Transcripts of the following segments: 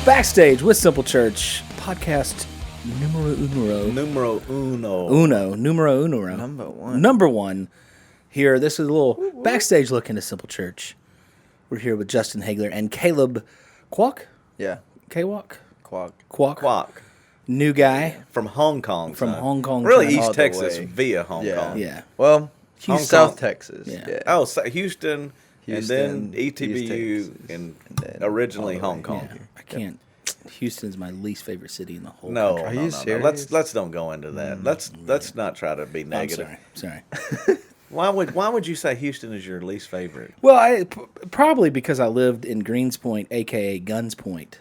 Backstage with Simple Church, podcast numero uno. Number one. Here, this is a little backstage look into Simple Church. We're here with Justin Hagler and Caleb Kwok. Yeah. Kwok? Kwok. New guy. From Hong Kong. Really East all the Texas way. via Hong Kong. Yeah. Well, Hong South Kong. Texas. Yeah. Oh, so Houston, and then East ETBU, Texas, and then originally all the way Hong Kong. Yeah. I can't. Houston's my least favorite city in the whole No, country. Are you no. serious? Let's don't go into that. Let's not try to be I'm negative. sorry. Why would you say Houston is your least favorite? Well, probably because I lived in Greens Point, a.k.a. Guns Point,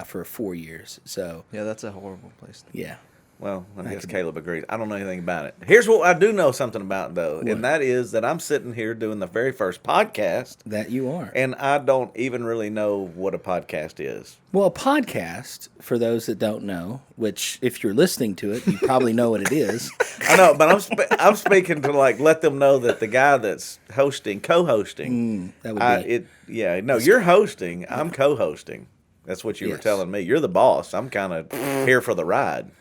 for 4 years. So, Yeah, that's a horrible place. yeah. Well, I guess Caleb agrees. I don't know anything about it. Here's what I do know something about, though, What? and that is that I'm sitting here doing the very first podcast, That you are. and I don't even really know what a podcast is. Well, a podcast, for those that don't know, which if you're listening to it, you probably know what it is. I know, but I'm speaking to let them know that the guy that's co-hosting, That would be. you're hosting. I'm co-hosting. That's what you were Yes. telling me. You're the boss. I'm kind of here for the ride.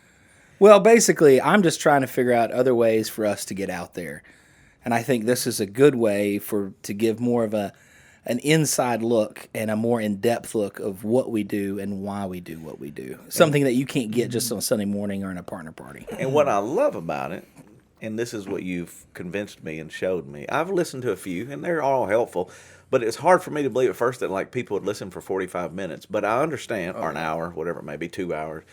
Well, basically, I'm just trying to figure out other ways for us to get out there. And I think this is a good way to give more of an inside look and a more in-depth look of what we do and why we do what we do. Something that you can't get just on a Sunday morning or in a partner party. And what I love about it, and this is what you've convinced me and showed me, I've listened to a few, and they're all helpful, but it's hard for me to believe at first that people would listen for 45 minutes. But I understand, or an hour, whatever it may be, 2 hours.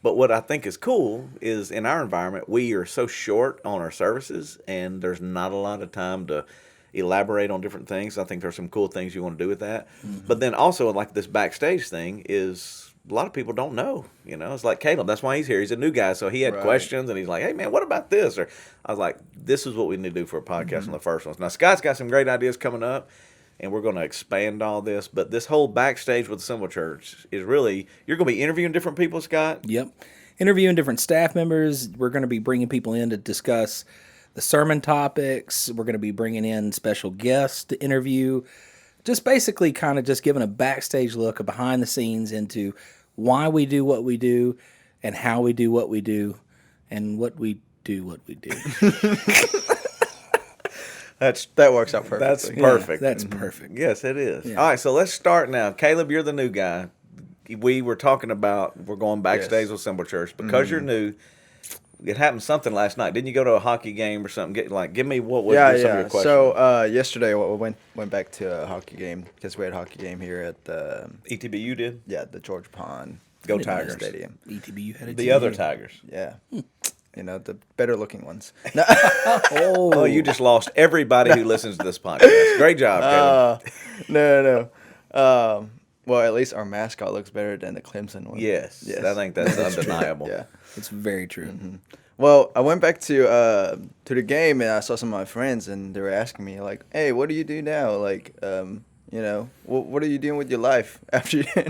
But what I think is cool is in our environment, we are so short on our services, and there's not a lot of time to elaborate on different things. I think there's some cool things you want to do with that. Mm-hmm. But then also, this backstage thing is a lot of people don't know. It's like Caleb. That's why he's here. He's a new guy, so he had questions, and he's like, hey, man, what about this? Or I was like, this is what we need to do for a podcast on the first one. Now, Scott's got some great ideas coming up, and we're going to expand all this. But this whole Backstage with the Simple Church is really, you're going to be interviewing different people, Scott? Yep. Interviewing different staff members. We're going to be bringing people in to discuss the sermon topics. We're going to be bringing in special guests to interview. Just basically kind of just giving a backstage look, a behind the scenes into why we do what we do and how we do what we do and what we do. That works out perfectly. That's perfect. Yeah, that's perfect. Yes, it is. Yeah. All right, so let's start now. Caleb, you're the new guy. We were talking about we're going backstage with Simple Church. Because you're new, it happened something last night. Didn't you go to a hockey game or something? Give me what was some of your questions. So yesterday we went back to a hockey game because we had a hockey game here at the ETBU did? the George Pond Go Tigers. Stadium. ETBU had a The team. other Tigers. Yeah. The better looking ones. Oh, you just lost everybody who listens to this podcast. Great job, Caleb. No. Well, at least our mascot looks better than the Clemson one. Yes. I think that's undeniable. Yeah. It's very true. Mm-hmm. Well, I went back to the game and I saw some of my friends and they were asking me like, "Hey, what do you do now? Like, what are you doing with your life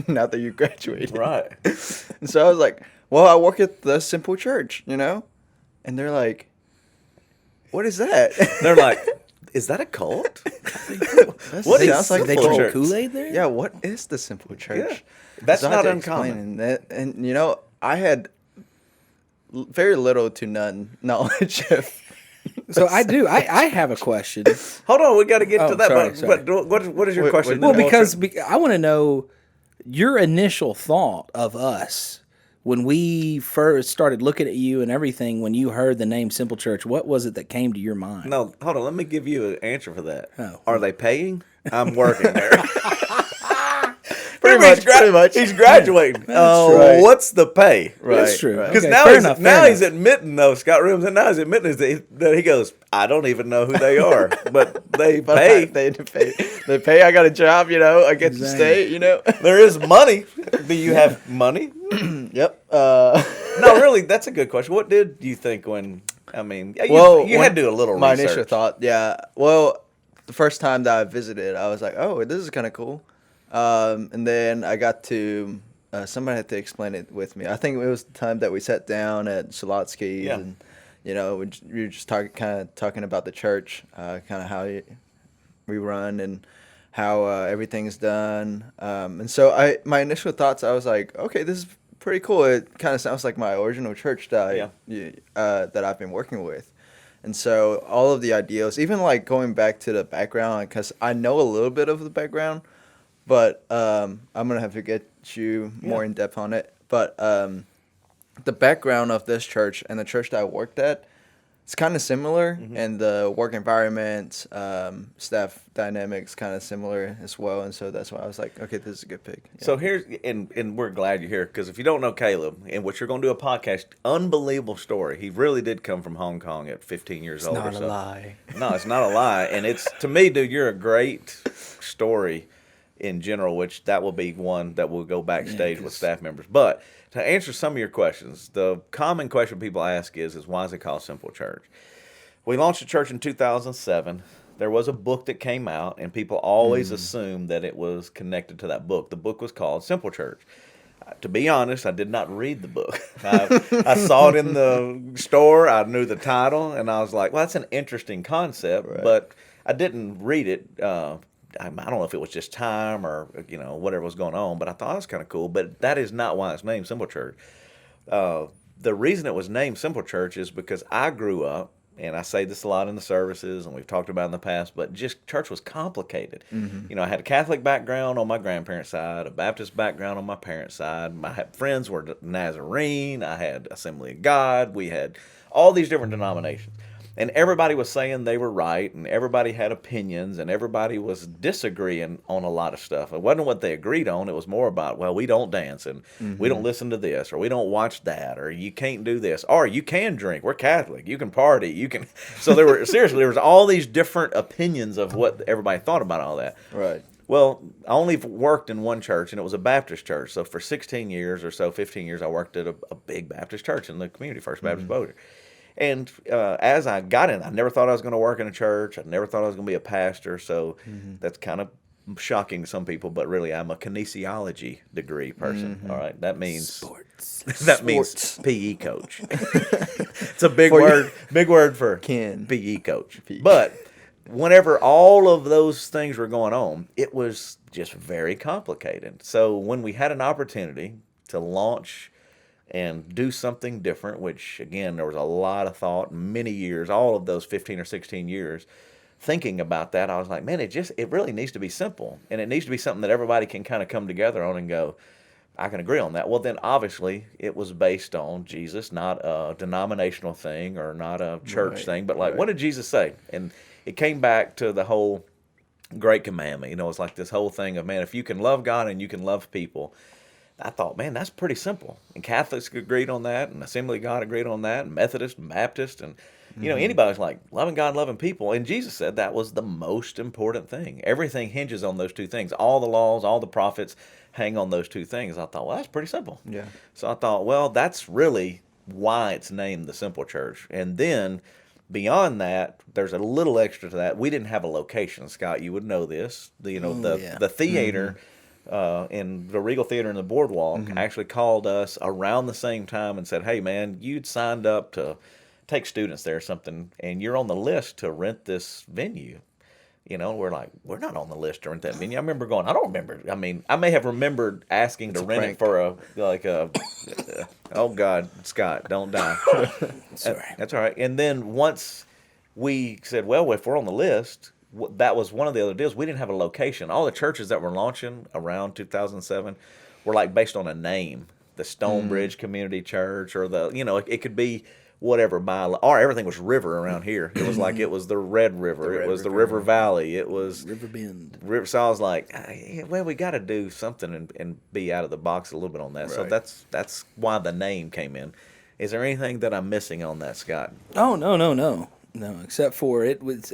now that you graduated?" Right. And so I was like, "Well, I work at the Simple Church, And they're like, "What is that?" They're like, is that a cult? What is like They Simple drink Church? Kool-Aid there? Yeah, what is the Simple Church? Yeah. That's So I had not to uncommon. explain, and I had very little to none knowledge of. So I do. I have a question. Hold on, we got to get Oh, to that. sorry. But what is your Wait, question? Well, Then because I want to know your initial thought of us when we first started looking at you and everything. When you heard the name Simple Church, what was it that came to your mind? No, hold on. Let me give you an answer for that. Oh. Are they paying? I'm working there. Pretty much. He's graduating. Oh, right. What's the pay? That's true. right. Because Okay, now fair he's enough. he's admitting though, Scott Rooms, and now he's admitting that he goes, I don't even know who they are, but they But pay. they pay. They pay. I got a job. I get to stay. There is money. Do you have money? Yep. No, really, that's a good question. What did you think when? I mean, you Well, you had to do a little my research. initial thought, yeah. Well, the first time that I visited, I was like, "Oh, this is kind of cool." And then I got to somebody had to explain it with me. I think it was the time that we sat down at Shalotsky's, Yeah. and we were just talking about the church, kind of how we run and how everything's done. And so my initial thoughts, I was like, okay, this is pretty cool. It kind of sounds like my original church that that I've been working with. And so all of the ideals, even like going back to the background, because I know a little bit of the background, but I'm gonna have to get you more in depth on it. But the background of this church and the church that I worked at, it's kind of similar, and the work environment, staff dynamics, kind of similar as well. And so that's why I was like, okay, this is a good pick. Yeah. So here's, and we're glad you're here, because if you don't know Caleb, and what you're going to do a podcast, unbelievable story. He really did come from Hong Kong at 15 years old. Not or a so. lie. No, it's not a lie. And it's, to me, dude, you're a great story in general, which that will be one that will go backstage with staff members. But to answer some of your questions, the common question people ask is why is it called Simple Church? We launched the church in 2007. There was a book that came out, and people always assumed that it was connected to that book. The book was called Simple Church. To be honest, I did not read the book. I saw it in the store. I knew the title, and I was like, well, that's an interesting concept, but I didn't read it. I don't know if it was just time or, whatever was going on, but I thought it was kind of cool. But that is not why it's named Simple Church. The reason it was named Simple Church is because I grew up, and I say this a lot in the services, and we've talked about it in the past, but just church was complicated. I had a Catholic background on my grandparents' side, a Baptist background on my parents' side. My friends were Nazarene. I had Assembly of God. We had all these different denominations. And everybody was saying they were right, and everybody had opinions, and everybody was disagreeing on a lot of stuff. It wasn't what they agreed on. It was more about, well, we don't dance, and we don't listen to this, or we don't watch that, or you can't do this, or you can drink. We're Catholic. You can party. You can. So there was all these different opinions of what everybody thought about all that. Right. Well, I only worked in one church, and it was a Baptist church. So for 16 years or so, 15 years, I worked at a big Baptist church in the community, First Baptist Bossier. And as I got in, I never thought I was going to work in a church. I never thought I was going to be a pastor. So that's kind of shocking to some people. But really, I'm a kinesiology degree person. All right, that means Sports. that means PE coach. It's a big word. Big word for PE coach. But whenever all of those things were going on, it was just very complicated. So when we had an opportunity to launch and do something different, which, again, there was a lot of thought, many years, all of those 15 or 16 years, thinking about that, I was like, man, it really needs to be simple. And it needs to be something that everybody can kind of come together on and go, I can agree on that. Well, then, obviously, it was based on Jesus, not a denominational thing or not a church thing, but what did Jesus say? And it came back to the whole Great Commandment. It's like this whole thing of, man, if you can love God and you can love people, I thought, man, that's pretty simple. And Catholics agreed on that, and Assembly of God agreed on that, and Methodist and Baptist, and anybody's like loving God, loving people. And Jesus said that was the most important thing. Everything hinges on those two things. All the laws, all the prophets hang on those two things. I thought, well, that's pretty simple. Yeah. So I thought, well, that's really why it's named the Simple Church. And then beyond that, there's a little extra to that. We didn't have a location, Scott. You would know this. The theater. In the Regal Theater in the Boardwalk actually called us around the same time and said, hey, man, you'd signed up to take students there or something, and you're on the list to rent this venue. We're like, we're not on the list to rent that venue. I remember going, I don't remember. I mean, I may have remembered asking to rent it for oh, God, Scott, don't die. Sorry. That's all right. And then once we said, well, if we're on the list, that was one of the other deals. We didn't have a location. All the churches that were launching around 2007 were like based on a name, the Stonebridge Community Church, or it could be whatever or everything was river around here. It was like it was the Red River, it was the River Valley, it was River Bend. So I was like, well, we got to do something and be out of the box a little bit on that. So that's why the name came in. Is there anything that I'm missing on that, Scott? Oh, no, except for it was,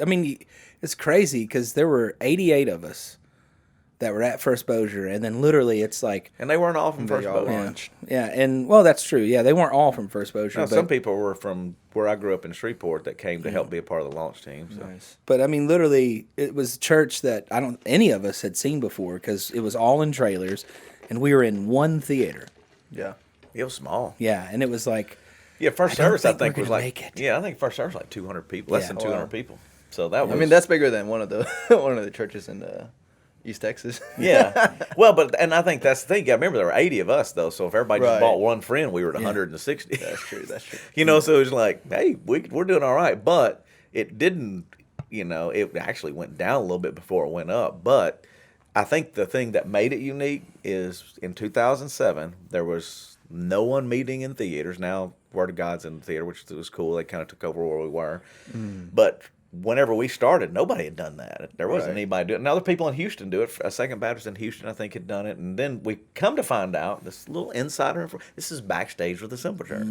it's crazy because there were 88 of us that were at First Bossier, and then literally it's like... And they weren't all from First Bossier. Yeah, and, well, that's true. Yeah, they weren't all from First Bossier. No, some people were from where I grew up in Shreveport that came to help be a part of the launch team. So. Nice. But, literally, it was a church that any of us had seen before because it was all in trailers, and we were in one theater. Yeah. It was small. Yeah, and it was like... Yeah, first service, I think, was like... Make it. Yeah, I think first service was like 200 people, less than 200 people. So that was... that's bigger than one of the churches in East Texas. Yeah. Well, and I think that's the thing. You got to remember there were 80 of us though, so if everybody just Right. bought one friend, we were at 160. That's true. That's true. You know, so it was like, hey, we're doing all right, but it didn't. You know, it actually went down a little bit before it went up. But I think the thing that made it unique is in 2007 there was no one meeting in theaters. Now Word of God's in the theater, which was cool. They kind of took over where we were, but whenever we started, nobody had done that. There wasn't Right. anybody doing it. Now, other people in Houston do it. Second Baptist in Houston, I think, had done it. And then we come to find out, this little insider info, this is Backstage with the Simple Church,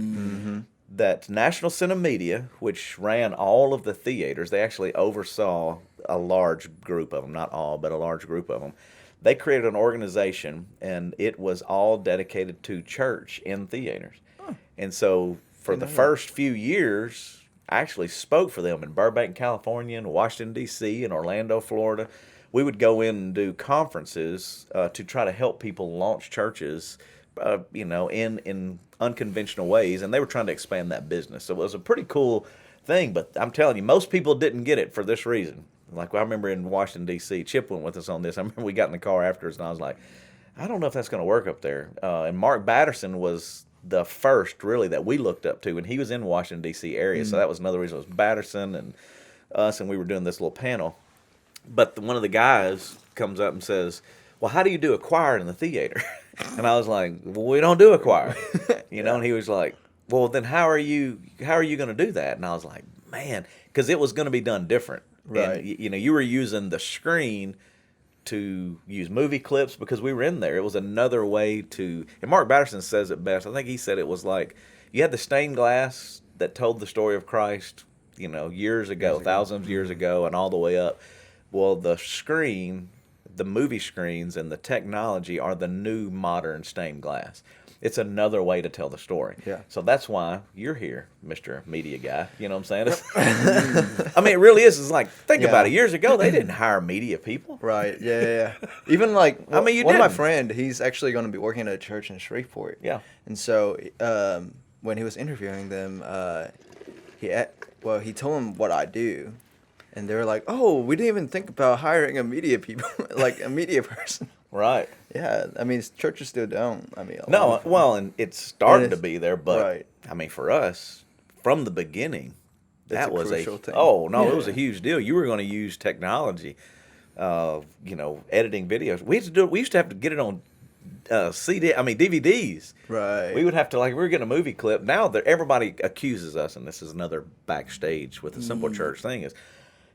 that National Cinema Media, which ran all of the theaters, they actually oversaw a large group of them, not all, but a large group of them. They created an organization, and it was all dedicated to church in theaters. And so for the first few years, I actually spoke for them in Burbank, California, and Washington, D.C., and Orlando, Florida. We would go in and do conferences to try to help people launch churches, you know, in unconventional ways, and they were trying to expand that business. So it was a pretty cool thing, but I'm telling you, most people didn't get it for this reason. Like, I remember in Washington, D.C., Chip went with us on this. I remember we got in the car afterwards, and I was like, I don't know if that's going to work up there. And Mark Batterson was the first really that we looked up to, and he was in Washington D.C. area, so that was another reason. It was Batterson and us, and we were doing this little panel. But one of the guys comes up and says, "Well, how do you do a choir in the theater?" And I was like, "Well, we don't do a choir," you know. And he was like, "Well, then how are you going to do that?" And I was like, "Man," because it was going to be done different, Right. And, you know, you were using the screen to use movie clips because we were in there. It was another way to, and Mark Batterson says it best. I think he said it was like you had the stained glass that told the story of Christ, you know, years ago, thousands of years ago, and all the way up. Well, the screen, the movie screens and the technology are the new modern stained glass. It's another way to tell the story. Yeah. So that's why you're here, Mr. Media Guy. You know what I'm saying? I mean, it really is. It's like, think about it. Years ago, they didn't hire media people. Right. Yeah. Even like, I mean, you one of my didn't. friend, he's actually going to be working at a church in Shreveport. Yeah. And so, when he was interviewing them, he told them what I do, and they were like, "Oh, we didn't even think about hiring a media people, like a media person." Right. Yeah. I mean, churches still don't. I mean, a lot No, of them. well, and it's starting And to be there, but right. I mean, for us, from the beginning, That's that a was crucial thing. oh no, it was a Yeah. huge deal. You were going to use technology, you know, editing videos. We used to do it. We used to have to get it on DVDs. Right. We would have to, like, we were getting a movie clip. Now that everybody accuses us, and this is another Backstage with the Simple Church thing, is,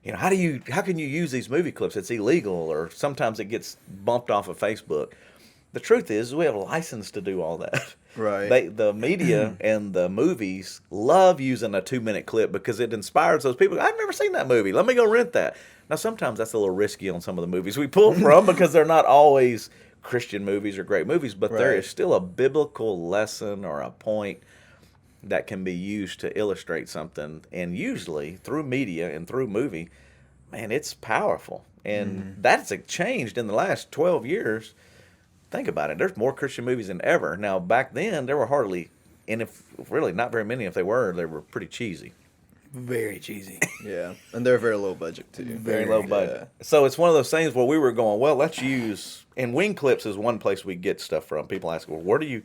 you know, how can you use these movie clips? It's illegal, or sometimes it gets bumped off of Facebook. The truth is, we have a license to do all that. Right. The media and the movies love using a 2-minute clip because it inspires those people. I've never seen that movie. Let me go rent that. Now, sometimes that's a little risky on some of the movies we pull from because they're not always Christian movies or great movies, but there Right. is still a biblical lesson or a point that can be used to illustrate something. And usually through media and through movie, man, it's powerful. And that's changed in the last 12 years. Think about it. There's more Christian movies than ever. Now, back then, there were hardly, and if really not very many, if they were pretty cheesy. Very cheesy. Yeah, and they're very low budget too. Very low budget. So it's one of those things where we were going, well, let's use, and Wing Clips is one place we get stuff from. People ask, well, where do you,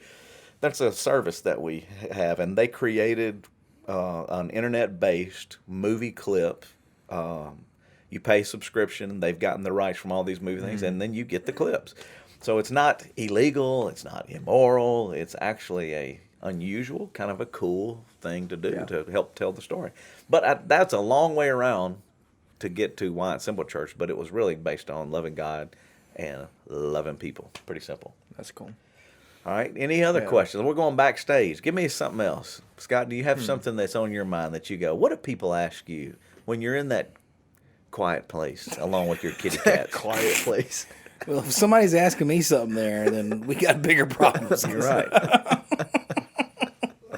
that's a service that we have, and they created an internet-based movie clip. You pay subscription, they've gotten the rights from all these movie things, and then you get the clips. So it's not illegal, it's not immoral, it's actually a unusual, kind of a cool thing to do to help tell the story. But that's a long way around to get to why it's Simple Church, but it was really based on loving God and loving people. Pretty simple. That's cool. All right, any other questions? We're going backstage. Give me something else. Scott, do you have something that's on your mind that you go, what do people ask you when you're in that quiet place along with your kitty cats? Quiet place. Well, if somebody's asking me something there, then we got bigger problems. You're right.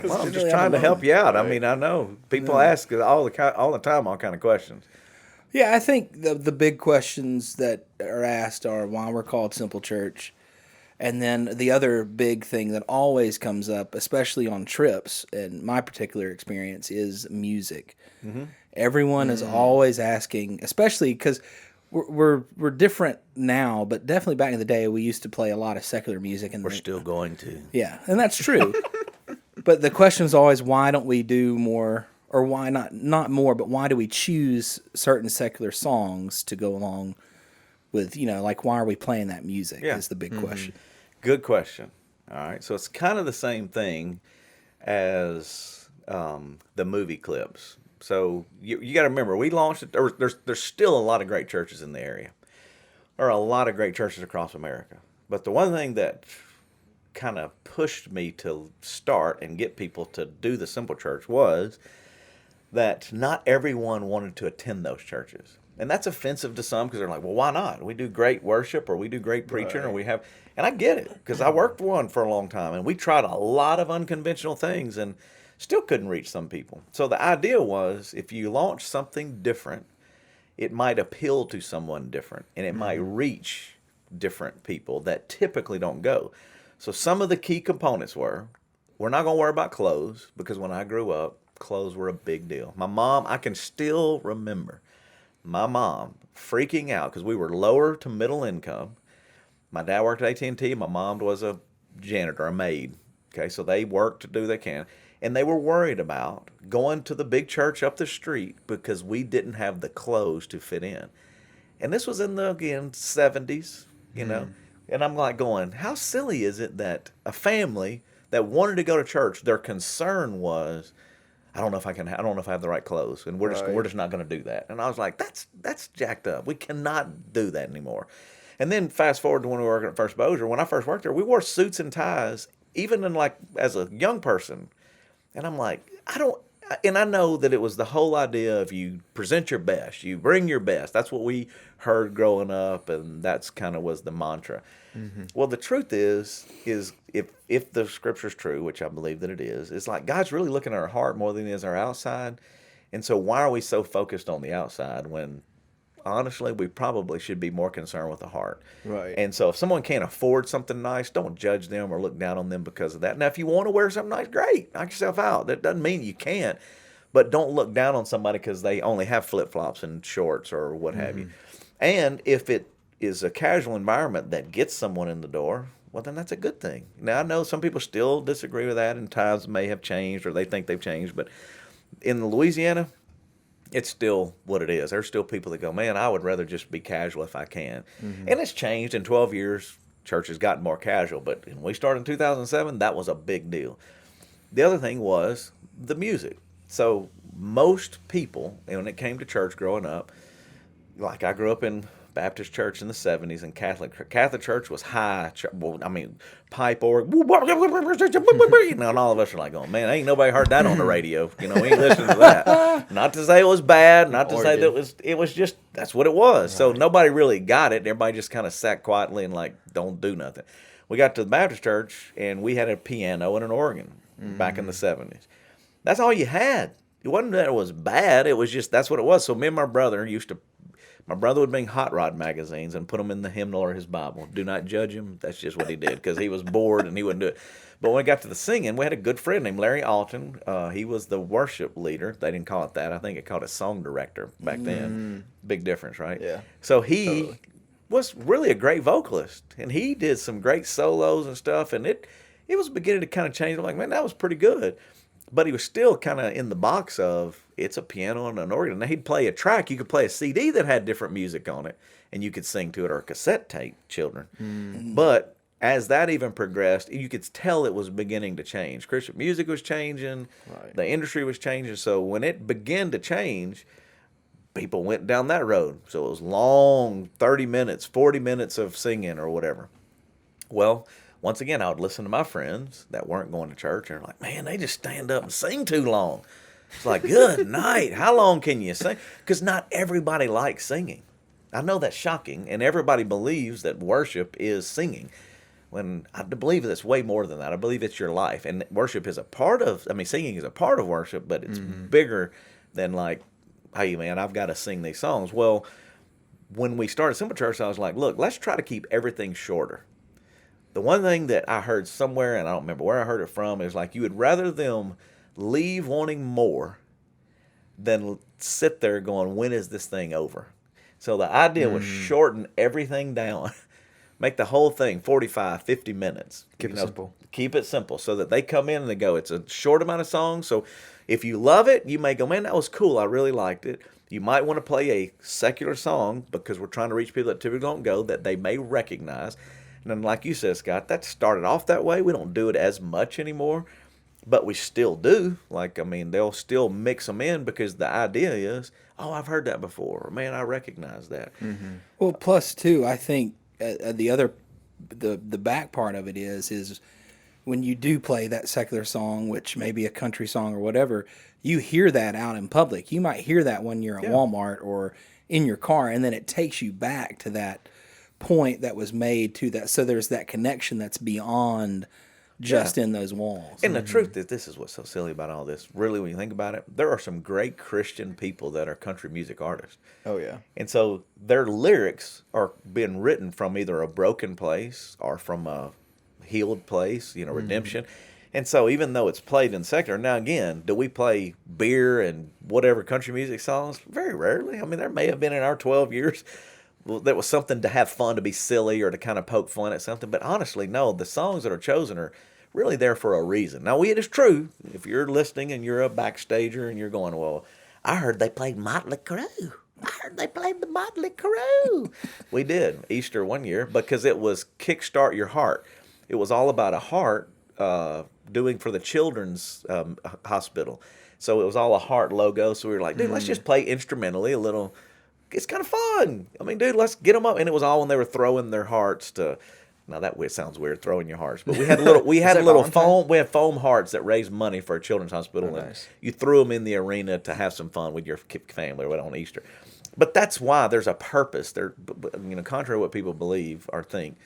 Well, I'm just really, I trying to don't help you out. I mean, I know people ask all the time all kind of questions. Yeah, I think the big questions that are asked are why we're called Simple Church. And then the other big thing that always comes up, especially on trips, in my particular experience, is music. Everyone is always asking, especially because we're different now, but definitely back in the day, we used to play a lot of secular music, and We're still going to. yeah, and that's true. But the question is always, why don't we do more, or why not more, but why do we choose certain secular songs to go along with, like, why are we playing that music? Yeah. Is the big question. Good question. All right, so it's kind of the same thing as the movie clips. So you got to remember, we launched it. There's still a lot of great churches in the area. There are a lot of great churches across America. But the one thing that kind of pushed me to start and get people to do the Simple Church was that not everyone wanted to attend those churches. And that's offensive to some because they're like, well, why not? We do great worship, or we do great preaching, or we have. And I get it, because I worked one for a long time, and we tried a lot of unconventional things and still couldn't reach some people. So the idea was, if you launch something different, it might appeal to someone different, and it might reach different people that typically don't go. So some of the key components were, we're not going to worry about clothes, because when I grew up, clothes were a big deal. My mom, I can still remember my mom freaking out because we were lower to middle income. My dad worked at AT&T. My mom was a janitor, a maid. Okay, so they worked to do what they can. And they were worried about going to the big church up the street because we didn't have the clothes to fit in. And this was in the, again, 70s, you know. And I'm like going, how silly is it that a family that wanted to go to church, their concern was, I don't know if I have the right clothes, and we're just not going to do that. And I was like, that's jacked up. We cannot do that anymore. And then fast forward to when we were working at First Bossier. When I first worked there, we wore suits and ties, even in like as a young person. And I'm like, and I know that it was the whole idea of you present your best, you bring your best. That's what we heard growing up, and that's kind of was the mantra. Well, the truth is if the scripture's true, which I believe that it is, it's like God's really looking at our heart more than he is our outside. And so why are we so focused on the outside when honestly we probably should be more concerned with the heart? Right. And so if someone can't afford something nice, don't judge them or look down on them because of that. Now, if you want to wear something nice, great, knock yourself out. That doesn't mean you can't. But don't look down on somebody because they only have flip-flops and shorts or what have you. And if it is a casual environment that gets someone in the door, well, then that's a good thing. Now, I know some people still disagree with that, and times may have changed or they think they've changed. But in Louisiana, it's still what it is. There's still people that go, man, I would rather just be casual if I can. And it's changed. In 12 years, church has gotten more casual. But when we started in 2007, that was a big deal. The other thing was the music. So most people, and when it came to church growing up, like I grew up in Baptist church in the 70s, and Catholic church was high. Pipe organ. And all of us are like, oh, man, ain't nobody heard that on the radio. We ain't listening to that. Not to say it was bad, not to say that it was just, that's what it was. Right. So nobody really got it. Everybody just kind of sat quietly and like, don't do nothing. We got to the Baptist church, and we had a piano and an organ back in the 70s. That's all you had. It wasn't that it was bad. It was just, that's what it was. So me and my brother would bring hot rod magazines and put them in the hymnal or his Bible. Do not judge him. That's just what he did because he was bored and he wouldn't do it. But when we got to the singing, we had a good friend named Larry Alton. He was the worship leader. They didn't call it that. I think it called it song director back then. Big difference, right? Yeah. So he was really a great vocalist, and he did some great solos and stuff, and it was beginning to kind of change. I'm like, man, that was pretty good. But he was still kind of in the box of, it's a piano and an organ. And he'd play a track. You could play a CD that had different music on it, and you could sing to it, or a cassette tape, children. But as that even progressed, you could tell it was beginning to change. Christian music was changing. Right. The industry was changing. So when it began to change, people went down that road. So it was long, 30 minutes, 40 minutes of singing or whatever. Well, once again, I would listen to my friends that weren't going to church, and they're like, man, they just stand up and sing too long. It's like, good night. How long can you sing? Because not everybody likes singing. I know that's shocking, and everybody believes that worship is singing. When I believe it's way more than that. I believe it's your life, and worship is a part of, singing is a part of worship, but it's bigger than like, hey, man, I've got to sing these songs. Well, when we started Simple Church, I was like, look, let's try to keep everything shorter. The one thing that I heard somewhere, and I don't remember where I heard it from, is like you would rather them leave wanting more than sit there going, when is this thing over? So the idea was shorten everything down, make the whole thing 45, 50 minutes. Keep it simple. Keep it simple so that they come in and they go, it's a short amount of songs. So if you love it, you may go, man, that was cool. I really liked it. You might want to play a secular song because we're trying to reach people that typically don't go that they may recognize. And then, like you said, Scott, that started off that way. We don't do it as much anymore, but we still do. Like, I mean, they'll still mix them in because the idea is, oh, I've heard that before. Or, man, I recognize that. Well, plus too, I think the back part of it is when you do play that secular song, which may be a country song or whatever, you hear that out in public. You might hear that when you're at Walmart or in your car, and then it takes you back to that point that was made to that. So there's that connection that's beyond just in those walls. And the truth is, this is what's so silly about all this. Really, when you think about it, there are some great Christian people that are country music artists. Oh, yeah. And so their lyrics are being written from either a broken place or from a healed place, redemption. And so even though it's played in secular, now again, do we play beer and whatever country music songs? Very rarely. I mean, there may have been in our 12 years that was something to have fun, to be silly, or to kind of poke fun at something. But honestly, no, the songs that are chosen are really there for a reason. Now, it is true, if you're listening and you're a backstager and you're going, well, I heard they played Motley Crue. I heard they played the Motley Crue. We did, Easter one year, because it was Kickstart Your Heart. It was all about a heart doing for the children's hospital. So it was all a heart logo. So we were like, dude, let's just play instrumentally a little. It's kind of fun. I mean, dude, let's get them up. And it was all when they were throwing their hearts to. Now that sounds weird, throwing your hearts. But we had foam. We had foam hearts that raised money for a children's hospital. Oh, and nice. you threw them in the arena to have some fun with your family or whatever on Easter. But that's why there's a purpose. There, contrary to what people believe or think,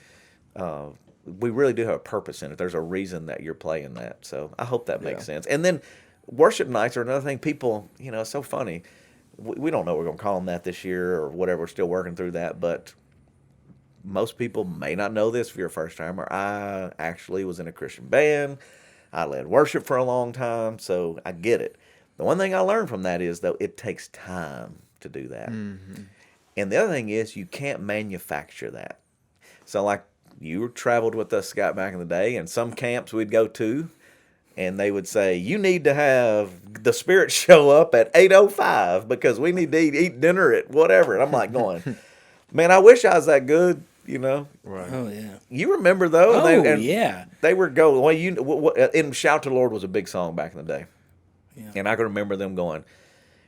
we really do have a purpose in it. There's a reason that you're playing that. So I hope that makes sense. And then worship nights are another thing. People, it's so funny. We don't know what we're going to call them that this year or whatever. We're still working through that. But most people may not know this if you're a first timer. I actually was in a Christian band. I led worship for a long time, so I get it. The one thing I learned from that is, though, it takes time to do that. Mm-hmm. And the other thing is you can't manufacture that. So like you traveled with us, Scott, back in the day, and some camps we'd go to, and they would say, you need to have the Spirit show up at 8:05 because we need to eat dinner at whatever. And I'm like going, man, I wish I was that good. Right. Oh yeah. You remember though? Yeah. They were going. Well, and "Shout to the Lord" was a big song back in the day. Yeah. And I can remember them going,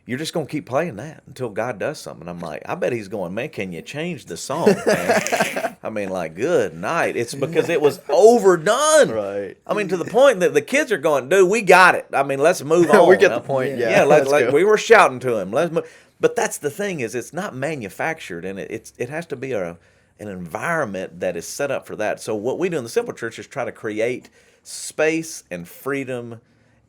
"You're just gonna keep playing that until God does something." I'm like, I bet He's going, man. Can you change the song, man? I mean, like, good night. It's because it was overdone. Right. I mean, to the point that the kids are going, dude, we got it. I mean, let's move on. We get the point. Yeah. Like we were shouting to him. Let's move. But that's the thing is, it's not manufactured, and it has to be an environment that is set up for that. So what we do in the Simple Church is try to create space and freedom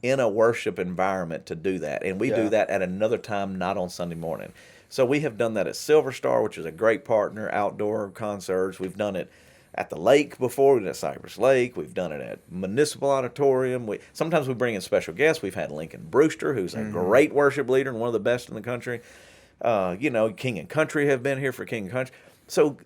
in a worship environment to do that. And we do that at another time, not on Sunday morning. So we have done that at Silver Star, which is a great partner, outdoor concerts. We've done it at the lake before. We've done it at Cypress Lake. We've done it at Municipal Auditorium. Sometimes we bring in special guests. We've had Lincoln Brewster, who's a great worship leader and one of the best in the country. King and Country have been here for King and Country. So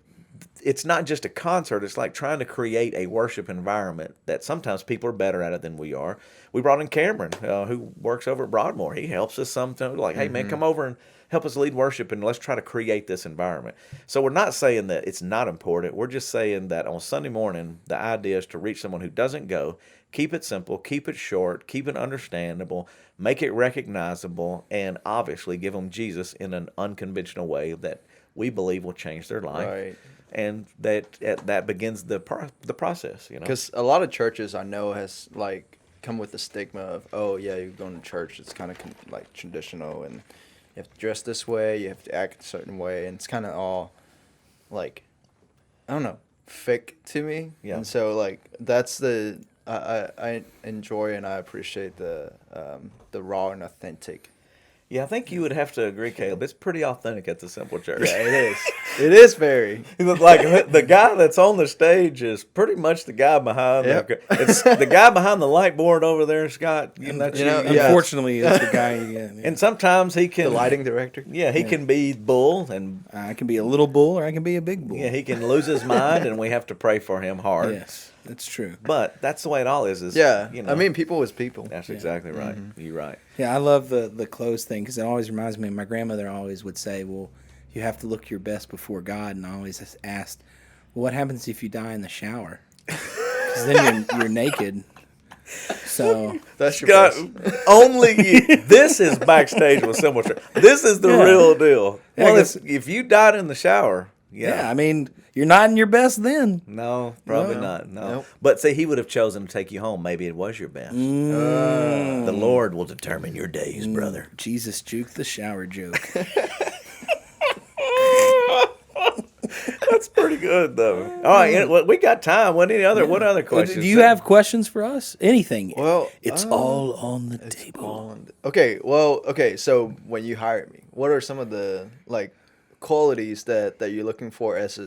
it's not just a concert. It's like trying to create a worship environment that sometimes people are better at it than we are. We brought in Cameron, who works over at Broadmoor. He helps us sometimes. Like, hey, man, come over and help us lead worship, and let's try to create this environment. So we're not saying that it's not important. We're just saying that on Sunday morning, the idea is to reach someone who doesn't go. Keep it simple, keep it short, keep it understandable, make it recognizable, and obviously give them Jesus in an unconventional way that we believe will change their life. Right. And that begins the process, Because a lot of churches I know has like come with the stigma of, oh yeah, you're going to church. It's kind of like traditional, and you have to dress this way, you have to act a certain way, and it's kind of all like, I don't know, fake to me. Yeah. And so like that's the I enjoy and I appreciate the raw and authentic Yeah, I think you would have to agree, Caleb. It's pretty authentic at the Simple Church. Yeah, it is. It is very. Like the guy that's on the stage is pretty much the guy behind it's the guy behind the light board over there, Scott. Unfortunately, it's the guy. Yeah. And sometimes he can The lighting director. Yeah, he can be bull, and I can be a little bull or I can be a big bull. yeah, he can lose his mind, and we have to pray for him hard. Yes, that's true. But that's the way it all is. Yeah, you know, I mean, people is people. that's exactly right. You're right. Yeah, I love the clothes thing because it always reminds me. My grandmother always would say, "Well, you have to look your best before God," and I always asked, "Well, what happens if you die in the shower?" Because then you're naked. So That's your Scott, best. only you. This is Backstage with Simple Church. This is the real deal. Yeah, Well, I guess- if you died in the shower, yeah, I mean, you're not in your best then. No, probably No. not. No. Nope. But see, he would have chosen to take you home. Maybe it was your best. The Lord will determine your days, brother. Jesus juked the shower joke. That's pretty good, though. All right, we got time. What other questions? Do you have questions for us? Anything? Well, it's all on the table. Okay. Well, okay. So when you hire me, what are some of the qualities that you're looking for as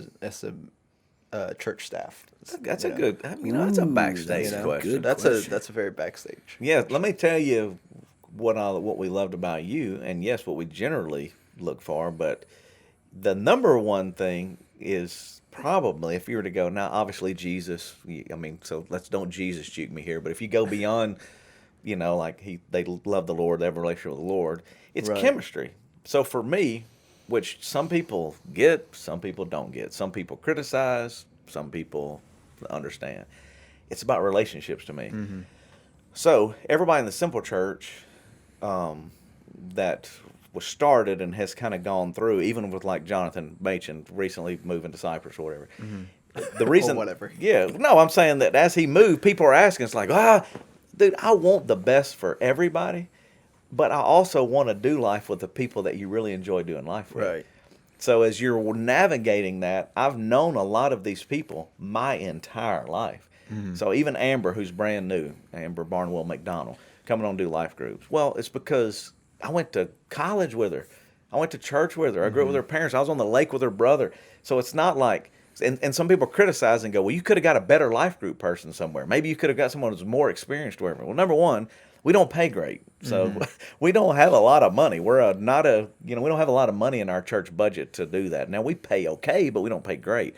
a church staff? That's a good. That's a backstage question. good. That's question. that's a very backstage. Yeah, let me tell you what we loved about you, and yes, what we generally look for. But the number one thing is probably, if you were to go now, obviously Jesus. I mean, so don't Jesus juke me here. But if you go beyond, they love the Lord, they have a relationship with the Lord. It's Right. chemistry. So for me, which some people get, some people don't get. Some people criticize, some people understand. It's about relationships to me. Mm-hmm. So everybody in the Simple Church that was started and has kind of gone through, even with like Jonathan Machen recently moving to Cyprus or whatever. The reason, whatever. Yeah, no, I'm saying that as he moved, people are asking, it's like, dude, I want the best for everybody, but I also want to do life with the people that you really enjoy doing life with. Right. So as you're navigating that, I've known a lot of these people my entire life. So even Amber, who's brand new, Amber Barnwell McDonald, coming on to do life groups. Well, it's because I went to college with her. I went to church with her. I grew up with her parents. I was on the lake with her brother. So it's not like, and some people criticize and go, well, you could have got a better life group person somewhere. Maybe you could have got someone who's more experienced. Wherever. Well, number one, we don't pay great. So we don't have a lot of money. We don't have a lot of money in our church budget to do that. Now we pay okay, but we don't pay great.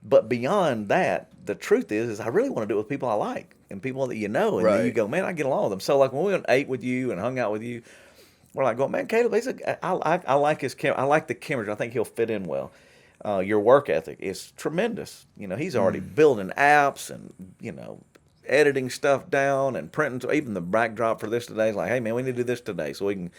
But beyond that, the truth is I really want to do it with people I like and people that you know. And then you go, man, I get along with them. So like when we went and ate with you and hung out with you, we're like, going, man, Caleb, I like I like the chemistry. I think he'll fit in well. Your work ethic is tremendous. He's already building apps and, editing stuff down and printing. Even the backdrop for this today is like, hey, man, we need to do this today so we can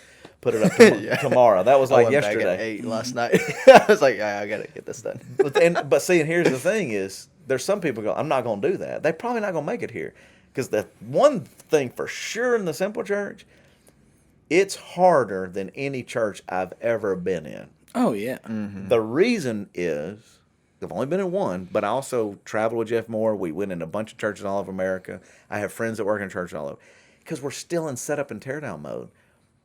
put it up tomorrow. That was I like went yesterday. back at 8 last night. I was like, I got to get this done. But see, and here's the thing is, there's some people go, I'm not going to do that. They're probably not going to make it here. Because the one thing for sure in the Simple Church, it's harder than any church I've ever been in. Oh yeah. The reason is, I've only been in one, but I also traveled with Jeff Moore. We went in a bunch of churches all over America. I have friends that work in churches all over. Because we're still in setup and teardown mode.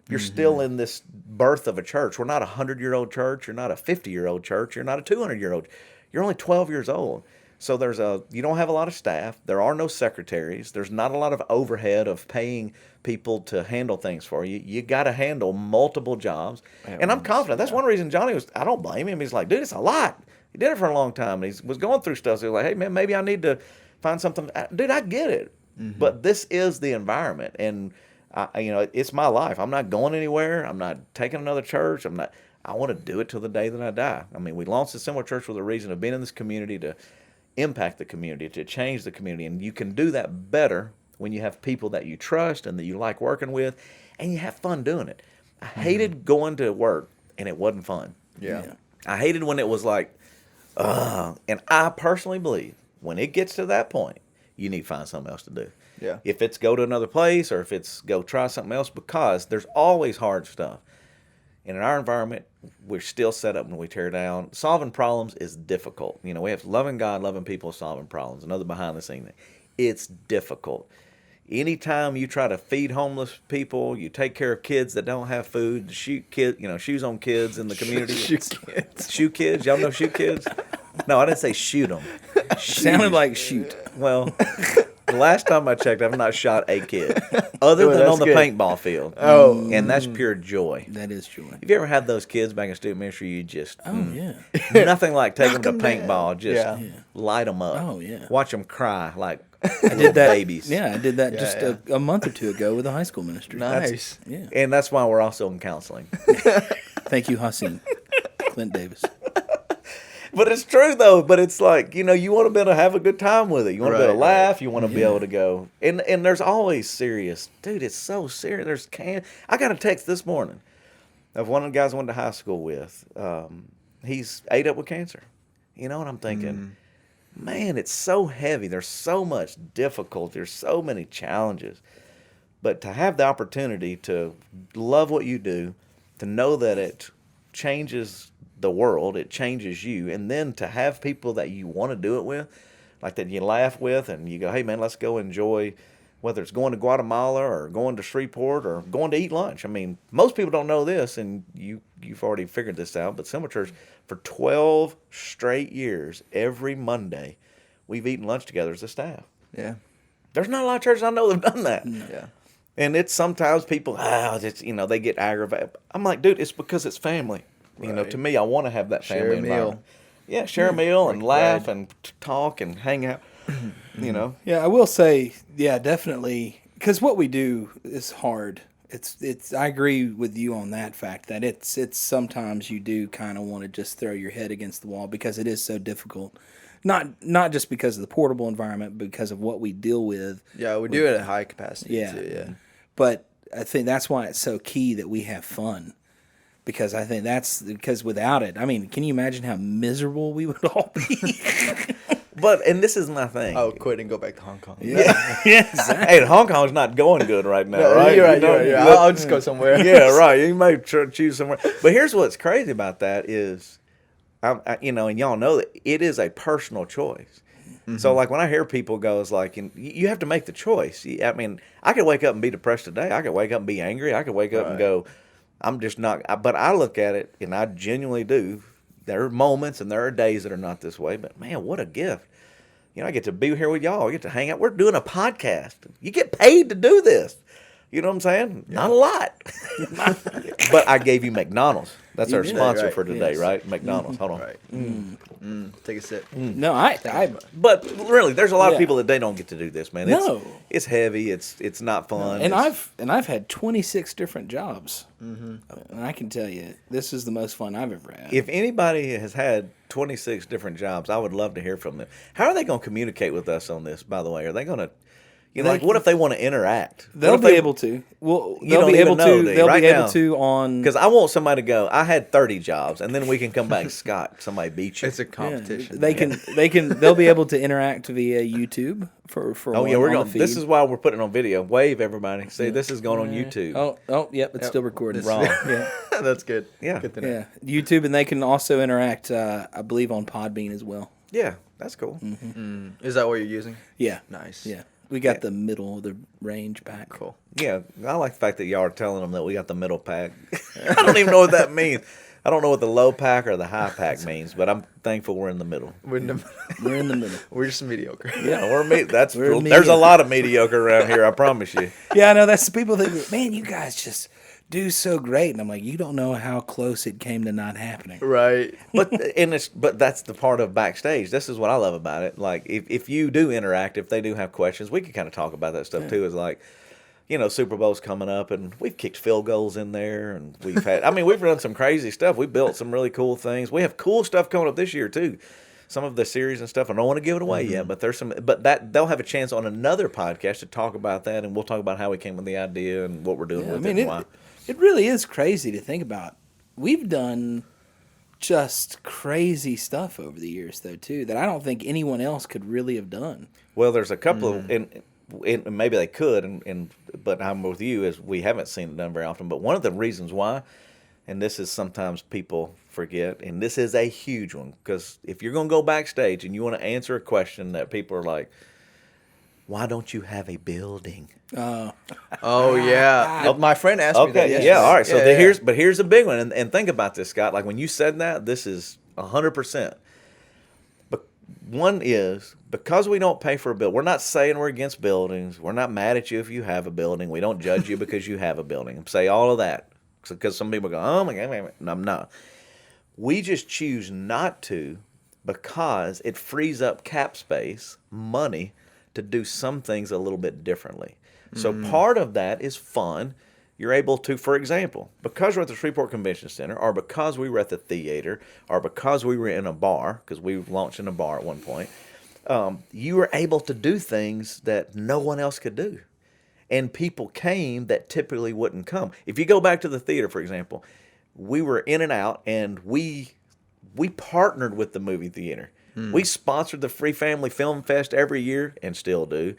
You're still in this birth of a church. We're not a 100-year-old church. You're not a 50-year-old church. You're not a 200-year-old. You're only 12 years old. So you don't have a lot of staff. There are no secretaries. There's not a lot of overhead of paying people to handle things for you. You got to handle multiple jobs. And I'm confident. That's one reason Johnny I don't blame him. He's like, dude, it's a lot. He did it for a long time. And he was going through stuff. So he was like, hey, man, maybe I need to find something. Dude, I get it. But this is the environment. And, it's my life. I'm not going anywhere. I'm not taking another church. I want to do it till the day that I die. I mean, we launched a Similar Church with a reason of being in this community to impact the community, to change the community. And you can do that better when you have people that you trust and that you like working with and you have fun doing it. I hated going to work and it wasn't fun. Yeah. I hated when it was like, and I personally believe when it gets to that point, you need to find something else to do. Yeah. If it's go to another place or if it's go try something else, because there's always hard stuff. And in our environment, we're still set up when we tear down. Solving problems is difficult. We have loving God, loving people, solving problems. Another behind the scene thing. It's difficult. anytime you try to feed homeless people, you take care of kids that don't have food, shoot kids, shoes on kids in the community. Shoe kids. Y'all know shoe kids? No, I didn't say shoot them. Sounded like shoot. Well, the last time I checked, I've not shot a kid, other Well, than on that's the good. paintball field. Oh. And that's pure joy. That is joy. Have you ever had those kids back in student ministry? You just Yeah. nothing like taking them to paintball. Just Yeah. light them up. Oh, yeah. Watch them cry like I did that. babies. Yeah, I did that just yeah. a month or two ago with the high school ministry. Nice. Yeah. And that's why we're also in counseling. Thank you, Haseen. Clint Davis. But it's true though. But it's like you want to be able to have a good time with it. You want to be able to Right, right. laugh. You want to be able to go. And there's always serious, dude. It's so serious. I got a text this morning of one of the guys I went to high school with. He's ate up with cancer. And I'm thinking, man, it's so heavy. There's so much difficulty. There's so many challenges. But to have the opportunity to love what you do, to know that it changes the world, it changes you, and then to have people that you want to do it with, like that you laugh with, and you go, hey man, let's go enjoy, whether it's going to Guatemala or going to Shreveport or going to eat lunch. I mean, most people don't know this, and you've already figured this out, but Summer Church, for 12 straight years, every Monday, we've eaten lunch together as a staff. Yeah. There's not a lot of churches I know that have done that. Yeah. And it's sometimes people, they get aggravated. I'm like, dude, it's because it's family. Right. To me, I want to have that Share family a meal. environment. Yeah, share a meal and laugh bread. and talk and hang out. Yeah, I will say, yeah, definitely, because what we do is hard. It's. I agree with you on that fact that it's sometimes you do kind of want to just throw your head against the wall because it is so difficult. Not just because of the portable environment, but because of what we deal with. Yeah, we do it at high capacity Yeah. too. Yeah. But I think that's why it's so key that we have fun. Because I think because without it, I mean, can you imagine how miserable we would all be? And this is my thing. Oh, quit and go back to Hong Kong. Yeah, exactly. Hey, Hong Kong's not going good right now, No, right? You're right. You know, You're right. I'll just go somewhere. Yeah, right. You may choose somewhere. But here's what's crazy about that is, and y'all know that it is a personal choice. Mm-hmm. So, like, when I hear people go, it's like, you have to make the choice. I mean, I could wake up and be depressed today. I could wake up and be angry. I could wake up and go, I'm just not. But I look at it, and I genuinely do. There are moments and there are days that are not this way. But, man, what a gift. I get to be here with y'all. I get to hang out. We're doing a podcast. You get paid to do this. You know what I'm saying? Yeah. Not a lot. But I gave you McDonald's. That's our sponsor for today, Yes. right? McDonald's. Hold on. Right. Take a sip. No, I But really, there's a lot of Yeah. people that they don't get to do this, man. No. It's heavy. It's not fun. and I've had 26 different jobs, and I can tell you this is the most fun I've ever had. If anybody has had 26 different jobs, I would love to hear from them. How are they going to communicate with us on this, by the way? Are they going to, what if they want to interact? They'll be able to. Well, You they'll don't be even able know, to. do you? They'll Right be able now. to on. Because I want somebody to go, I had 30 jobs, and then we can come back, Scott, somebody beat you. It's a competition. They'll be able to interact via YouTube for. Oh, yeah, on we're the going. feed. This is why we're putting it on video. Wave, everybody. See, this is going on YouTube. Yep, it's still recorded. Wrong. Yeah, That's good. Yeah. Good to know. yeah, YouTube, and they can also interact. I believe on Podbean as well. Yeah, that's cool. Is that what you're using? Yeah, Nice. yeah. We got the middle of the range pack. Cool. Yeah, I like the fact that y'all are telling them that we got the middle pack. I don't even know what that means. I don't know what the low pack or the high pack means, but I'm thankful we're in the middle. We're in the, We're in the middle. we're just mediocre. Yeah, we're That's We're there's a mediocre. lot of mediocre around here. I promise you. Yeah, I know. That's the people that go, man, you guys just do so great, and I'm like, you don't know how close it came to not happening. Right. But that's the part of Backstage. This is what I love about it. Like if you do interact, if they do have questions, we can kind of talk about that stuff too. Is like, Super Bowl's coming up, and we've kicked field goals in there, and we've had. I mean, we've done some crazy stuff. We built some really cool things. We have cool stuff coming up this year too. Some of the series and stuff. I don't want to give it away yet, but there's some. But they'll have a chance on another podcast to talk about that, and we'll talk about how we came with the idea and what we're doing Yeah, with it and why. it really is crazy to think about. We've done just crazy stuff over the years, though, too, that I don't think anyone else could really have done. Well, there's a couple of, and maybe they could, but I'm with you, is we haven't seen it done very often. But one of the reasons why, and this is sometimes people forget, and this is a huge one, because if you're going to go backstage and you want to answer a question that people are like, why don't you have a building? Oh yeah, my friend asked me that Okay, yesterday. yeah, all right. So Yeah, yeah. here's a big one, and think about this, Scott. Like when you said that, this is 100%. But one is because we don't pay for a bill. We're not saying we're against buildings. We're not mad at you if you have a building. We don't judge you because you have a building. Say all of that because some people go, oh my God, no, I'm not. We just choose not to because it frees up cap space, money, to do some things a little bit differently. So part of that is fun. You're able to, for example, because we're at the Shreveport Convention Center, or because we were at the theater, or because we were in a bar, because we launched in a bar at one point, you were able to do things that no one else could do. And people came that typically wouldn't come. If you go back to the theater, for example, we were in and out, and we partnered with the movie theater. We sponsored the Free Family Film Fest every year, and still do.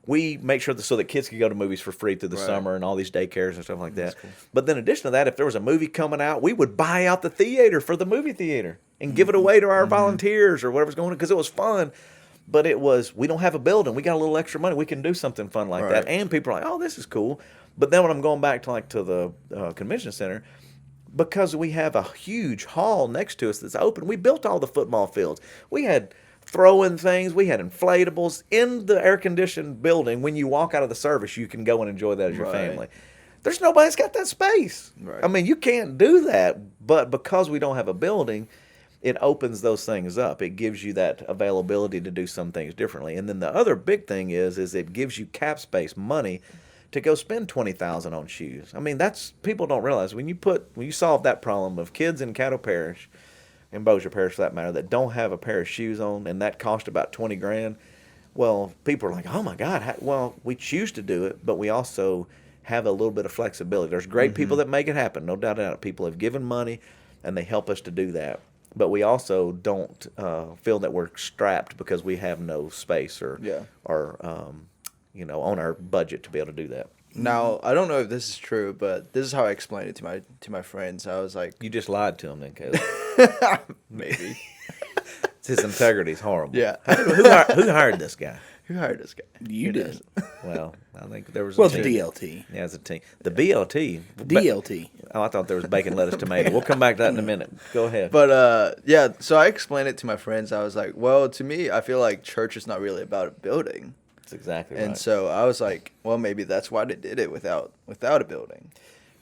We make sure so that kids could go to movies for free through the summer and all these daycares and stuff like that. Cool. But then in addition to that, if there was a movie coming out, we would buy out the theater for the movie theater and give it away to our volunteers or whatever's going on because it was fun. But it was, we don't have a building. We got a little extra money. We can do something fun like that. And people are like, oh, this is cool. But then when I'm going back to the convention center, because we have a huge hall next to us that's open, we built all the football fields. We had throwing things. We had inflatables in the air-conditioned building. When you walk out of the service, you can go and enjoy that as your family. There's nobody that's got that space. I mean, you can't do that. But because we don't have a building, it opens those things up. It gives you that availability to do some things differently. And then the other big thing is it gives you cap space, money, to go spend $20,000 on shoes. I mean, that's people don't realize when you solve that problem of kids in Caddo Parish, in Bossier Parish for that matter, that don't have a pair of shoes on, and that cost about $20,000. Well, people are like, oh my God. Well, we choose to do it, but we also have a little bit of flexibility. There's great people that make it happen, no doubt about it. People have given money, and they help us to do that. But we also don't feel that we're strapped because we have no space or on our budget to be able to do that. Now, I don't know if this is true, but this is how I explained it to my friends. I was like, You just lied to him then, Caleb. maybe. His integrity is horrible. Yeah. Who hired this guy? Who hired this guy? You did. Well, I think there was Well, a the team. DLT. Yeah, it's a team. The BLT. DLT. Oh, I thought there was bacon, lettuce, tomato. We'll come back to that in a minute. Go ahead. But yeah, so I explained it to my friends. I was like, well, to me, I feel like church is not really about a building. That's exactly right. And so I was like, well, maybe that's why they did it without a building.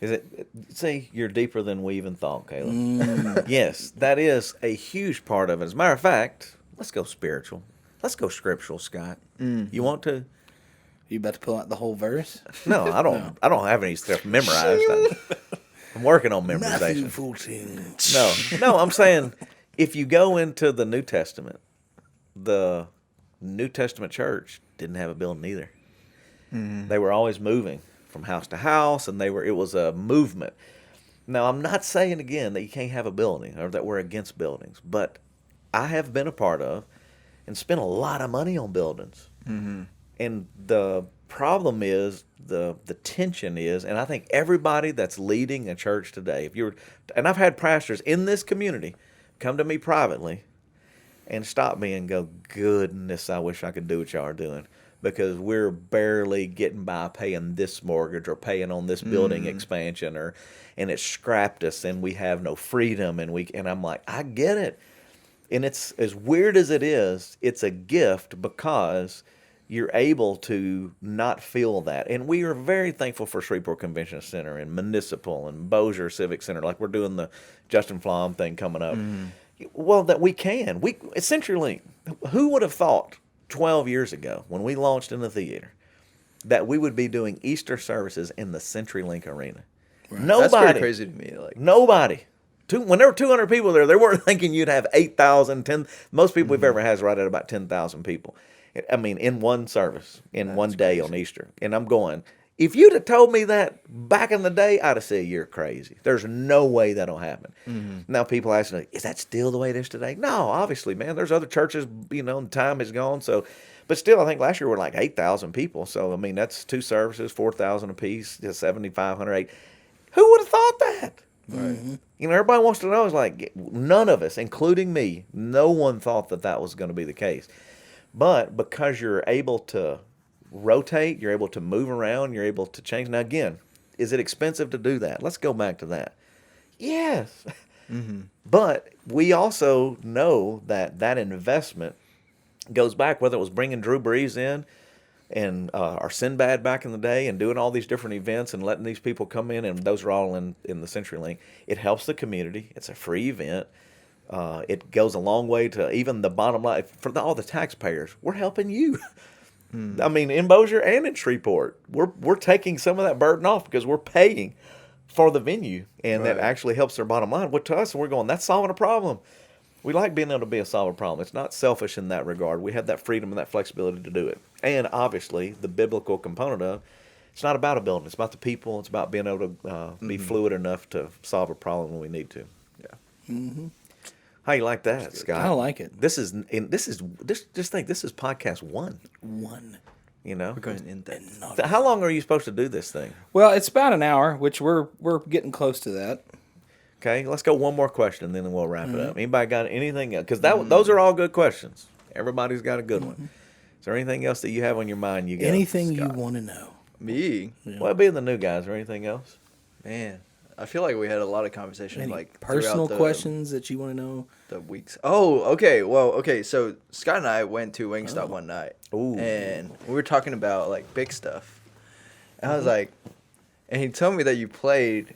Is it? See, you're deeper than we even thought, Caleb. Yes, that is a huge part of it. As a matter of fact, let's go spiritual. Let's go scriptural, Scott. You want to? You about to pull out the whole verse? No, I don't. No. I don't have any stuff memorized. I'm working on memorization. Matthew 14. No, I'm saying if you go into the New Testament, the New Testament church didn't have a building either. They were always moving from house to house, and it was a movement. Now, I'm not saying again that you can't have a building or that we're against buildings, but I have been a part of and spent a lot of money on buildings. And the problem is, the tension is, and I think everybody that's leading a church today, and I've had pastors in this community come to me privately and stop me and go, goodness, I wish I could do what y'all are doing, because we're barely getting by paying this mortgage or paying on this building expansion, and it's scrapped us, and we have no freedom, and I'm like, I get it. And it's as weird as it is, it's a gift because you're able to not feel that. And we are very thankful for Shreveport Convention Center and Municipal and Bossier Civic Center, like we're doing the Justin Flom thing coming up. Well, that we can. CenturyLink, who would have thought 12 years ago when we launched in the theater that we would be doing Easter services in the CenturyLink Arena? Right. Nobody. That's pretty crazy to me. Like nobody. When there were 200 people there, they weren't thinking you'd have 8,000, 10. Most people we've ever had is right at about 10,000 people. I mean, in one service, in one day on Easter. And I'm going, if you'd have told me that back in the day, I'd have said, you're crazy. There's no way that'll happen. Now people ask me, is that still the way it is today? No, obviously, man. There's other churches, the time is gone. So, but still, I think last year we were like 8,000 people. So, I mean, that's two services, 4,000 apiece, 7,500. Who would have thought that? Right. Everybody wants to know. Is like none of us, including me, no one thought that was going to be the case. But because you're able to rotate, you're able to move around, you're able to change. Now, again, is it expensive to do that? Let's go back to that. Yes. But we also know that that investment goes back, whether it was bringing Drew Brees in and our Sinbad back in the day and doing all these different events and letting these people come in, and those are all in the CenturyLink. It helps the community. It's a free event. It goes a long way to even the bottom line. For all the taxpayers, we're helping you. I mean, in Bossier and in Shreveport, we're taking some of that burden off because we're paying for the venue, and that actually helps their bottom line. What to us, we're going, that's solving a problem. We like being able to be a solve a problem. It's not selfish in that regard. We have that freedom and that flexibility to do it. And obviously, the biblical component of it's not about a building. It's about the people. It's about being able to be fluid enough to solve a problem when we need to. Yeah. How you like that, Scott? I like it. Just think, this is podcast 1. You know, We're going in depth. So how long are you supposed to do this thing? Well, it's about an hour, which we're getting close to that. Okay, let's go one more question, and then we'll wrap it up. Anybody got anything else? Because those are all good questions. Everybody's got a good one. Is there anything else that you have on your mind? You got Anything Scott? you want to know? Me? Well, being the new guys, or anything else? Man. I feel like we had a lot of conversations Any like personal throughout questions that you want to know? the weeks. Oh, okay. Well, okay. So Scott and I went to Wingstop one night, Ooh. and we were talking about like big stuff. And I was like, and he told me that you played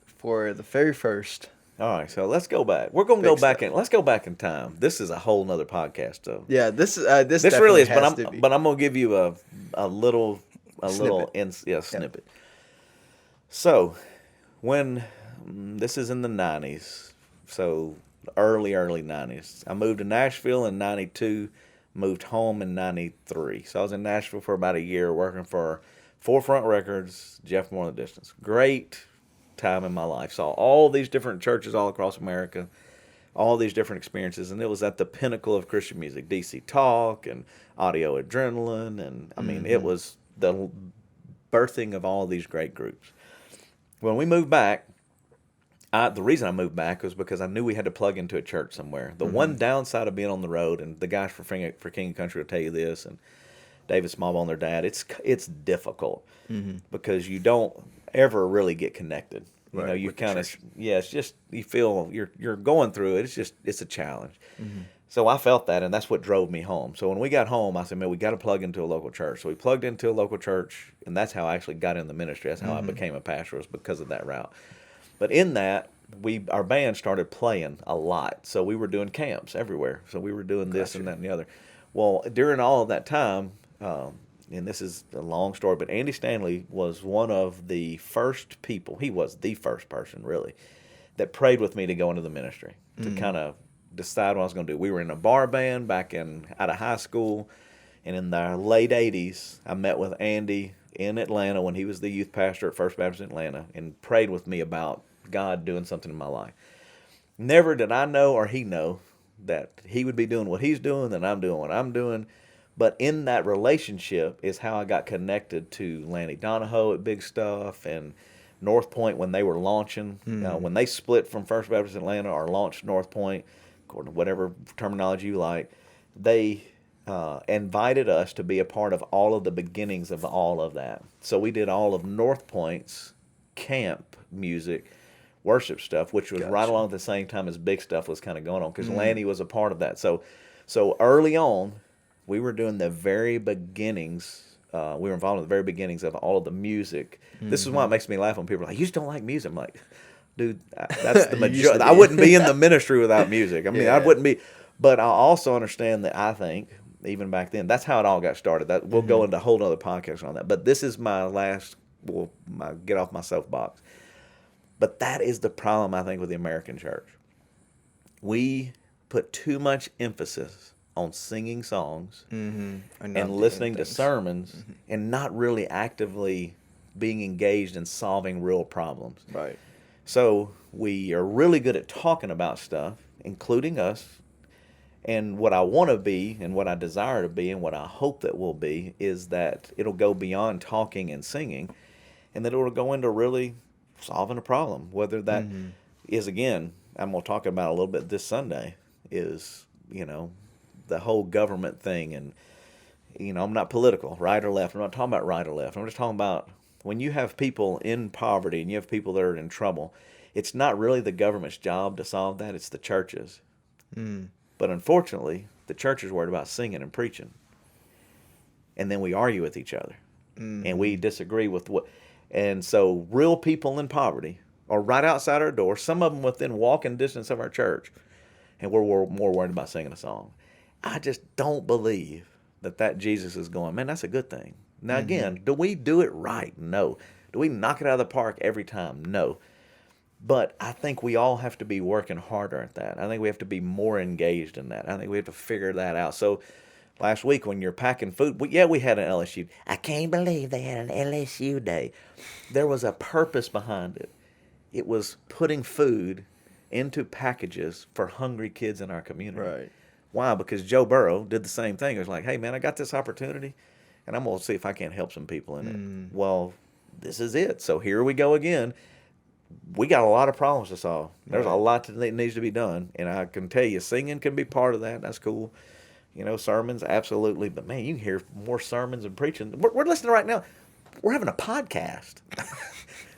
for the very first. All right, so let's go back. We're going to go Big back stuff. let's go back in time. This is a whole nother podcast, though. Yeah, this This definitely really is, has to be. but I'm going to give you a little Snippet. snippet. So, when this is in the 90s, so early 90s. I moved to Nashville in 92, moved home in 93. So I was in Nashville for about a year working for Forefront Records, Jeff More in the Distance. Great time in my life. Saw all these different churches all across America, all these different experiences, and it was at the pinnacle of Christian music. DC Talk and Audio Adrenaline, and I mean, it was the birthing of all these great groups. When we moved back, the reason I moved back was because I knew we had to plug into a church somewhere. The one downside of being on the road, and the guys for King and Country will tell you this, and David Smallbone, their dad, it's difficult because you don't ever really get connected. You know, you kind of it's just you feel you're going through it. It's a challenge. So I felt that, and that's what drove me home. So when we got home, I said, man, we got to plug into a local church. So we plugged into a local church, and that's how I actually got in the ministry. That's how I became a pastor, was because of that route. But in that, our band started playing a lot. So we were doing camps everywhere. So we were doing this and that and the other. Well, during all of that time, and this is a long story, but Andy Stanley was one of the first people. He was the first person, really, that prayed with me to go into the ministry, to kind of decide what I was going to do. We were in a bar band out of high school, and in the late 80s, I met with Andy in Atlanta when he was the youth pastor at First Baptist in Atlanta, and prayed with me about God doing something in my life. Never did I know or he know that he would be doing what he's doing, that I'm doing what I'm doing. But in that relationship is how I got connected to Lanny Donahoe at Big Stuff and North Point when they were launching. When they split from First Baptist Atlanta or launched North Point, according to whatever terminology you like, they invited us to be a part of all of the beginnings of all of that. So we did all of North Point's camp music, worship stuff, which was right along at the same time as Big Stuff was kind of going on, because Lanny was a part of that. So early on, we were doing the very beginnings. We were involved in the very beginnings of all of the music. This is why it makes me laugh when people are like, "You just don't like music." I'm like, dude, that's the majority. I wouldn't be in the ministry without music. I mean, I wouldn't be. But I also understand that I think, even back then, that's how it all got started. That we'll go into a whole other podcast on that. But this is my last, my get off my soapbox. But that is the problem, I think, with the American church. We put too much emphasis on singing songs and listening to sermons and not really actively being engaged in solving real problems. Right. So we are really good at talking about stuff, including us. And what I want to be and what I desire to be and what I hope that we'll be is that it'll go beyond talking and singing, and that it'll go into really solving a problem. Whether that is, again, I'm going to talk about a little bit this Sunday, is, the whole government thing and I'm not political, right or left. I'm not talking about right or left. I'm just talking about when you have people in poverty and you have people that are in trouble, it's not really the government's job to solve that. It's the churches. But unfortunately, the church is worried about singing and preaching. And then we argue with each other. And we disagree with what. And so real people in poverty are right outside our door, some of them within walking distance of our church. And we're more worried about singing a song. I just don't believe that Jesus is going, man, that's a good thing. Now, again, do we do it right? No. Do we knock it out of the park every time? No. But I think we all have to be working harder at that. I think we have to be more engaged in that. I think we have to figure that out. So last week when you're packing food, we had an LSU. I can't believe they had an LSU day. There was a purpose behind it. It was putting food into packages for hungry kids in our community. Right. Why? Because Joe Burrow did the same thing. It was like, hey, man, I got this opportunity, and I'm going to see if I can't help some people in it. Well, this is it. So here we go again. We got a lot of problems to solve. There's a lot that needs to be done, and I can tell you, singing can be part of that. That's cool. Sermons, absolutely. But, man, you can hear more sermons and preaching. We're listening right now. We're having a podcast.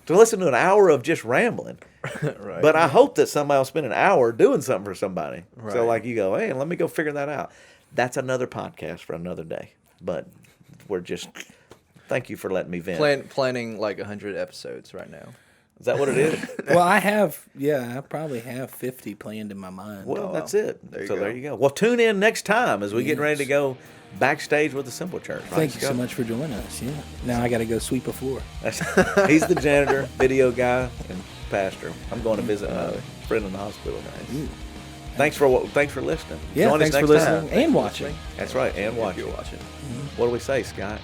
To listen to an hour of just rambling. Right. But I hope that somebody will spend an hour doing something for somebody. Right. So like you go, hey, let me go figure that out. That's another podcast for another day. But thank you for letting me vent. Planning like 100 episodes right now. Is that what it is? Well, I probably have 50 planned in my mind. Well, that's it. There you So go. there you go. Well, tune in next time as we get ready to go backstage with the Simple Church. Right? Thank you so much for joining us. Yeah. Now I got to go sweep a floor. He's the janitor, video guy, and pastor. I'm going to visit my friend in the hospital. Thanks for listening. Yeah, Join us thanks for next listening time. and watching. That's right, and watching. If you're watching. What do we say, Scott?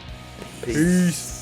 Peace.